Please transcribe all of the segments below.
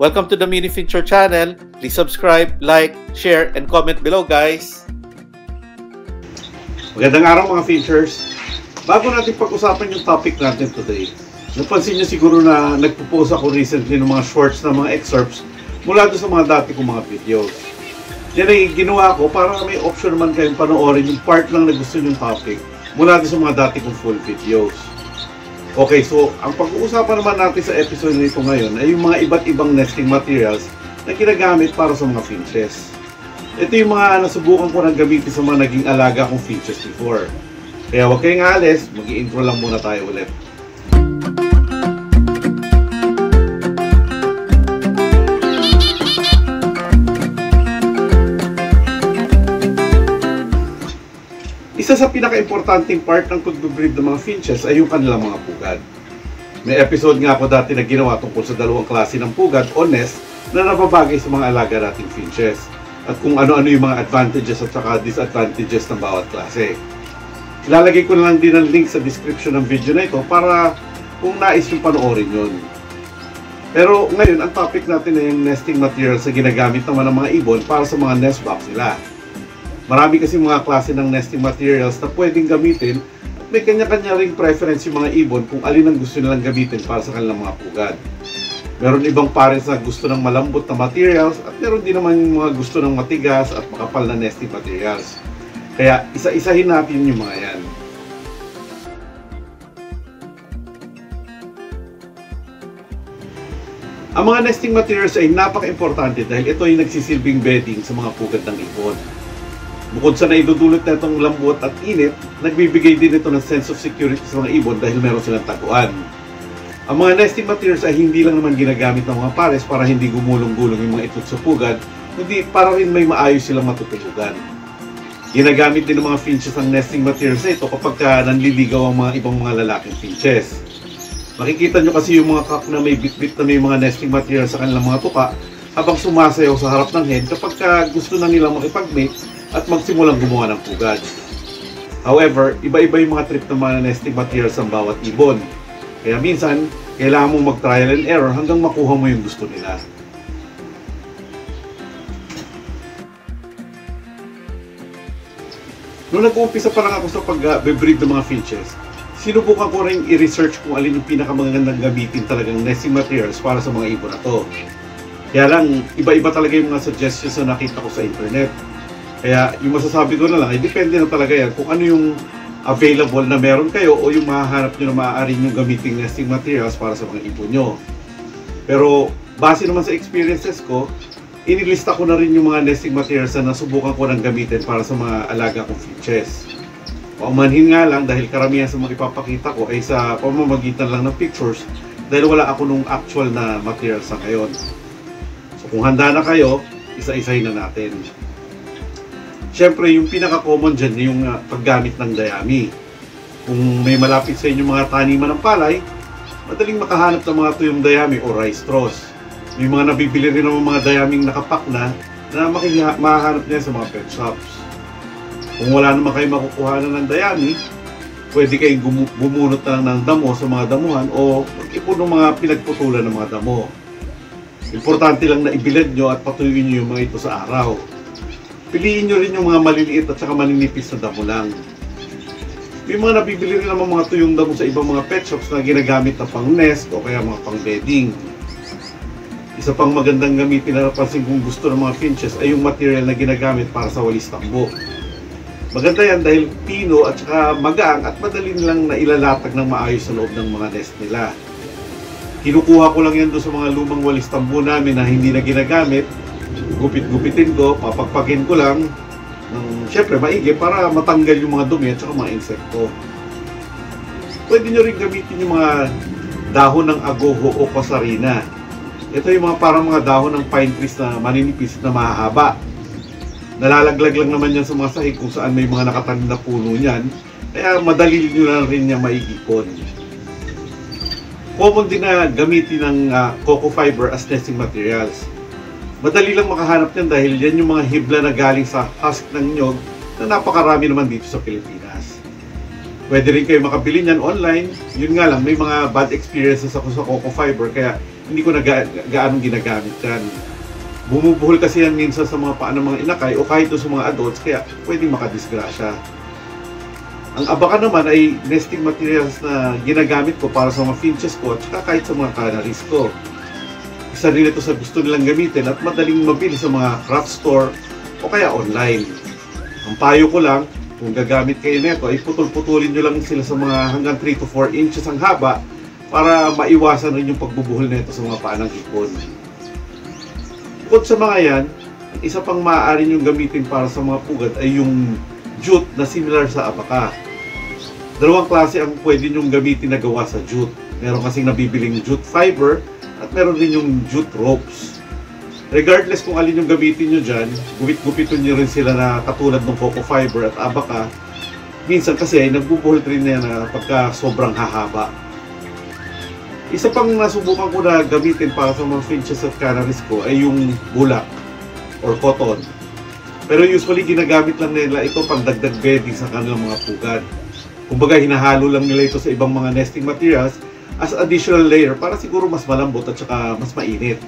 Welcome to the Mini Fincher channel. Please subscribe, like, share, and comment below, guys. Magandang araw mga Finchers. Bago natin pag-usapan yung topic natin today, napansin nyo siguro na nagpo-post ako recently ng mga shorts na mga excerpts mula doon sa mga dati kong mga videos. Yan ay ginawa ko para may option naman kayong panoorin yung part lang na gusto yung topic mula doon sa mga dati kong full videos. Okay, so ang pag-uusapan naman natin sa episode nito ngayon ay yung mga iba't ibang nesting materials na ginagamit para sa mga finches. Ito yung mga nasubukan ko nang gamitin sa mga naging alaga kong finches before. Kaya huwag kayong aalis, mag-i-intro lang muna tayo ulit. Isa sa pinaka-importanting part ng pag-breed ng mga finches ay yung kanilang mga pugad. May episode nga ako dati na ginawa tungkol sa dalawang klase ng pugad o nest na nababagay sa mga alaga nating finches at kung ano-ano yung mga advantages at saka disadvantages ng bawat klase. Ilalagay ko na lang din ang link sa description ng video na ito para kung nais yung panoorin yun. Pero ngayon, ang topic natin ay yung nesting materials na ginagamit naman ng mga ibon para sa mga nest box nila. Marami kasi mga klase ng nesting materials na pwedeng gamitin at may kanya-kanya ring preference yung mga ibon kung alin ang gusto nilang gamitin para sa kanilang mga pugad. Meron ibang parents na gusto ng malambot na materials at meron din naman yung mga gusto ng matigas at makapal na nesting materials. Kaya isa-isahin natin yung mga yan. Ang mga nesting materials ay napaka-importante dahil ito ay nagsisilbing bedding sa mga pugad ng ibon. Bukod sa naidudulot na itong lambot at init, nagbibigay din ito ng sense of security sa mga ibon dahil meron silang taguan. Ang mga nesting materials ay hindi lang naman ginagamit ng mga pares para hindi gumulong-gulong yung mga itlog sa pugad, kundi para rin may maayos silang matutulugan. Ginagamit din ng mga finches ang nesting materials na ito kapag nanliligaw ang mga ibang mga lalaking finches. Makikita nyo kasi yung mga cock na may bit-bit na may mga nesting materials sa kanilang mga tuka habang sumasayaw sa harap ng hen kapag gusto na nilang makipag-mate at magsimulang gumawa ng pugad. However, iba-iba yung mga trip ng mga nesting materials ng bawat ibon. Kaya minsan, kailangan mong mag-trial and error hanggang makuha mo yung gusto nila. Noong nag-uumpisa pa lang ako sa pag-breed ng mga finches, sinubukan ko rin i-research kung alin yung pinakamagandang gamitin talagang nesting materials para sa mga ibon na to. Kaya lang, iba-iba talaga yung mga suggestions na nakita ko sa internet. Kaya yung masasabi ko na lang, ay depende na talaga yan kung ano yung available na meron kayo o yung mahahanap nyo na maaari nyo gamitin nesting materials para sa mga ibon nyo. Pero base naman sa experiences ko, inilista ko na rin yung mga nesting materials na nasubukan ko nang gamitin para sa mga alaga kong finches. Paumanhin nga lang dahil karamihan sa mga ipapakita ko ay sa pamamagitan lang ng pictures dahil wala ako nung actual na materials sa ngayon. So kung handa na kayo, isa-isahin na natin. Siyempre, yung pinaka-common dyan yung paggamit ng dayami. Kung may malapit sa inyo mga taniman ng palay, madaling makahanap ng mga tuyong dayami o rice straws. May mga nabibili rin ng mga dayaming nakapak na mahahanap niya sa mga pet shops. Kung wala naman kayo makukuha na ng dayami, pwede kayong bumunot na ng damo sa mga damuhan o mag-ipon ng mga pinagputulan ng mga damo. Importante lang na ibilad nyo at patuyuin nyo yung mga ito sa araw. Piliin nyo rin yung mga maliliit at saka maninipis na damo lang. May mga nabibili rin naman mga tuyong damo sa ibang mga pet shops na ginagamit na pang nest o kaya mga pang bedding. Isa pang magandang gamitin na napansin kung gusto ng mga finches ay yung material na ginagamit para sa walis tambo. Maganda yan dahil pino at saka magaang at madali nilang nailalatag ng maayos sa loob ng mga nest nila. Kinukuha ko lang yan doon sa mga lumang walis tambo namin na hindi na ginagamit. Gupit-gupitin ko, papagpagin ko lang ng syempre maigi para matanggal yung mga dumi at saka mga insekto. Pwede nyo rin gamitin yung mga dahon ng agoho o kasarina. Ito yung mga parang mga dahon ng pine trees na maninipis na mahahaba. Nalalaglag lang naman yan sa mga sahig kung saan may mga nakatanim na puno niyan. Kaya madali nyo na rin niya maigipon. Common din na gamitin ng coco fiber as nesting materials. Madali lang makahanap yan dahil yan yung mga hibla na galing sa husk ng nyog na napakarami naman dito sa Pilipinas. Pwede rin kayo makabili niyan online. Yun nga lang, may mga bad experiences ako sa coco fiber kaya hindi ko na gaanong ginagamit yan. Bumubuhol kasi yan minsan sa mga paa ng mga inakay o kahit sa mga adults, kaya pwedeng makadisgrasya. Ang abaka naman ay nesting materials na ginagamit ko para sa mga finches ko at saka kahit sa mga canaries ko. Isa rin ito sa gusto nilang gamitin at madaling mabili sa mga craft store o kaya online. Ang payo ko lang, kung gagamit kayo nito, ay putol-putulin nyo lang sila sa mga hanggang 3 to 4 inches ang haba para maiwasan rin yung pagbubuhol nito sa mga paa ng ipon. Bukod sa mga yan, ang isa pang maaari nyo gamitin para sa mga pugad ay yung jute na similar sa abaka. Dalawang klase ang pwede nyo gamitin na gawa sa jute. Meron kasing nabibiling jute fiber at meron din yung jute ropes. Regardless kung alin yung gamitin nyo dyan, gupit-gupitin nyo rin sila na katulad ng coco fiber at abaka. Minsan kasi ay nagbubuhol rin na yan pagka sobrang hahaba. Isa pang nasubukan ko na gamitin para sa mga finches at canaries ko ay yung bulak or cotton. Pero usually ginagamit lang nila ito pang dagdag bedding sa kanilang mga pugad. Kumbaga hinahalo lang nila ito sa ibang mga nesting materials as additional layer para siguro mas malambot at saka mas mainit.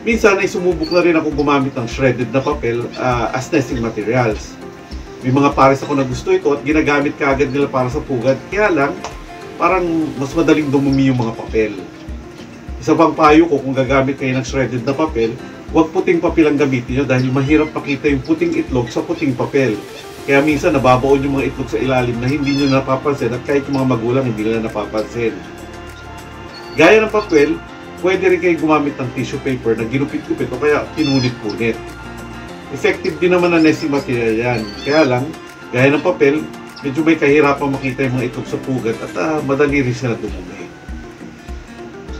Minsan ay sumubok na rin ako gumamit ng shredded na papel as nesting materials. May mga pares ako na gusto ito at ginagamit kaagad nila para sa pugad. Kaya lang, parang mas madaling dumumi yung mga papel. Isa pang payo ko kung gagamit kayo ng shredded na papel, huwag puting papel ang gamitin nyo dahil mahirap pakita yung puting itlog sa puting papel. Kaya minsan nababaon yung mga itlog sa ilalim na hindi nyo napapansin at kahit yung mga magulang hindi nila napapansin. Gaya ng papel, pwede rin kayo gumamit ng tissue paper na ginupit-gupit o kaya pinunit-punit. Effective din naman na nesting material yan. Kaya lang, gaya ng papel, medyo may kahirapan makita yung mga itlog sa pugad at madali rin sila dumumi.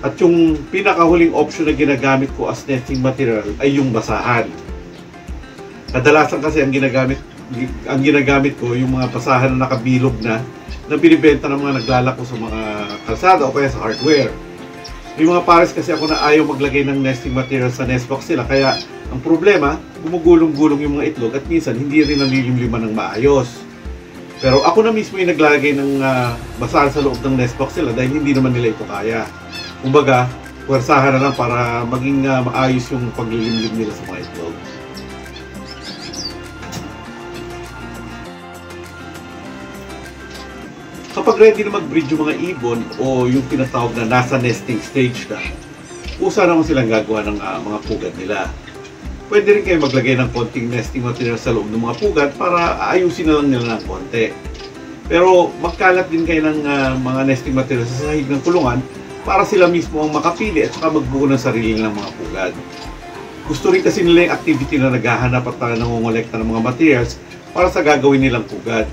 At yung pinakahuling option na ginagamit ko as nesting material ay yung basahan. Kadalasan kasi ang ginagamit ko yung mga basahan na nakabilog na binibenta ng mga naglalako sa mga kalsada o kaya sa hardware. May mga pares kasi ako na ayaw maglagay ng nesting material sa nest box nila, kaya ang problema, gumugulong-gulong yung mga itlog at minsan hindi rin nalilimliman ng maayos. Pero ako na mismo yung naglalagay ng basahan sa loob ng nest box nila dahil hindi naman nila ito kaya. Kumbaga, puwersahan na lang para maging maayos yung paglilimlim nila sa mga itlog. Kapag ready na mag-breed yung mga ibon o yung tinatawag na nasa nesting stage na, usa naman silang gagawa ng mga pugad nila. Pwede rin kayo maglagay ng konting nesting material sa loob ng mga pugad para ayusin na lang nila ng konti. Pero magkalat din kayo ng mga nesting material sa sahig ng kulungan para sila mismo ang makapili at saka magbuo ng sarili ng mga pugad. Gusto rin kasi nila yung activity na naghahanap at nangongolekta ng mga materials para sa gagawin nilang pugad.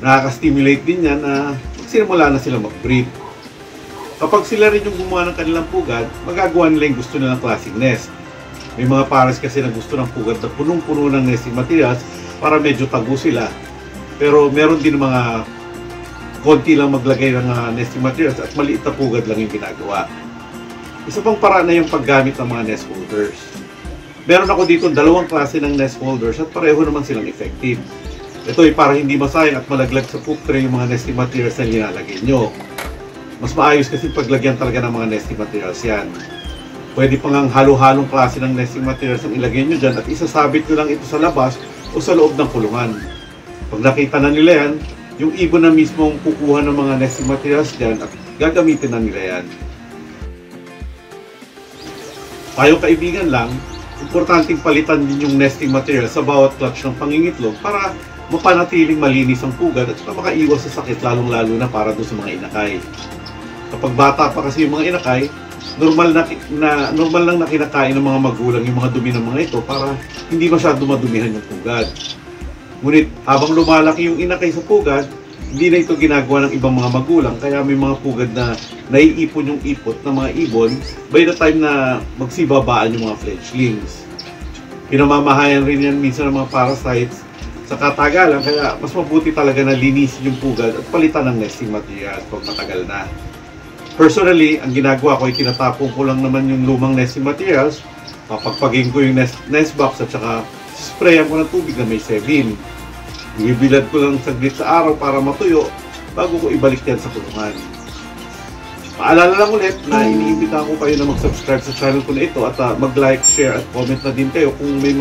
Nakaka-stimulate din yan na magsimula na sila mag-breed. Kapag sila rin yung gumawa ng kanilang pugad, magagawa nila yung gusto nilang klaseng nest. May mga pares kasi na gusto ng pugad na punong-puno ng nesting materials para medyo tago sila. Pero meron din mga konti lang maglagay ng nesting materials at maliit na pugad lang yung ginagawa. Isa pang paraan na yung paggamit ng mga nest holders. Meron ako dito dalawang klase ng nest holders at pareho naman silang effective. Ito ay para hindi masayang at malaglag sa poop tray yung mga nesting materials na nilalagay nyo. Mas maayos kasi paglagyan talaga ng mga nesting materials yan. Pwede pang ang halo-halong klase ng nesting materials ang ilagay nyo dyan at isasabit nyo lang ito sa labas o sa loob ng kulungan. Pag nakita na nila yan, yung ibon na mismo ang kukuha ng mga nesting materials dyan at gagamitin na nila yan. Tayo kaibigan lang, importanteng palitan din yung nesting material sa bawat clutch ng pangingitlog para mapanatiling malinis ang pugad at makaiwas sa sakit lalong-lalo na para doon sa mga inakay. Kapag bata pa kasi yung mga inakay, normal lang na kinakain ng mga magulang yung mga dumi ng mga ito para hindi masyado madumihan yung pugad. Ngunit habang lumalaki yung inakay sa pugad, hindi na ito ginagawa ng ibang mga magulang, kaya may mga pugad na naiipon yung ipot ng mga ibon by the time na magsibabaan yung mga fledglings. Pinamamahayan rin yan minsan ng mga parasites sa katagalan, kaya mas mabuti talaga na linisin yung pugad at palitan ng nesting materials pag matagal na. Personally, ang ginagawa ko ay tinatapon ko lang naman yung lumang nesting materials, papagpagin ko yung nest box at saka sprayan ko ng tubig na may Sevin. Ibibilad ko lang saglit sa araw para matuyo bago ko ibalik yan sa kulungan. Paalala lang ulit na iniimbita ko kayo na mag-subscribe sa channel ko na ito at mag-like, share at comment na din kayo kung may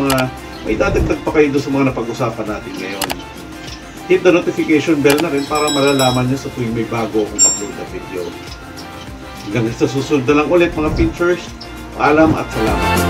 dadagdag pa kayo doon sa mga napag-usapan natin ngayon. Hit the notification bell na rin para malalaman nyo sa tuwing may bago akong upload na video. Hanggang sa susunod na lang ulit mga Pinchers. Paalam at salamat.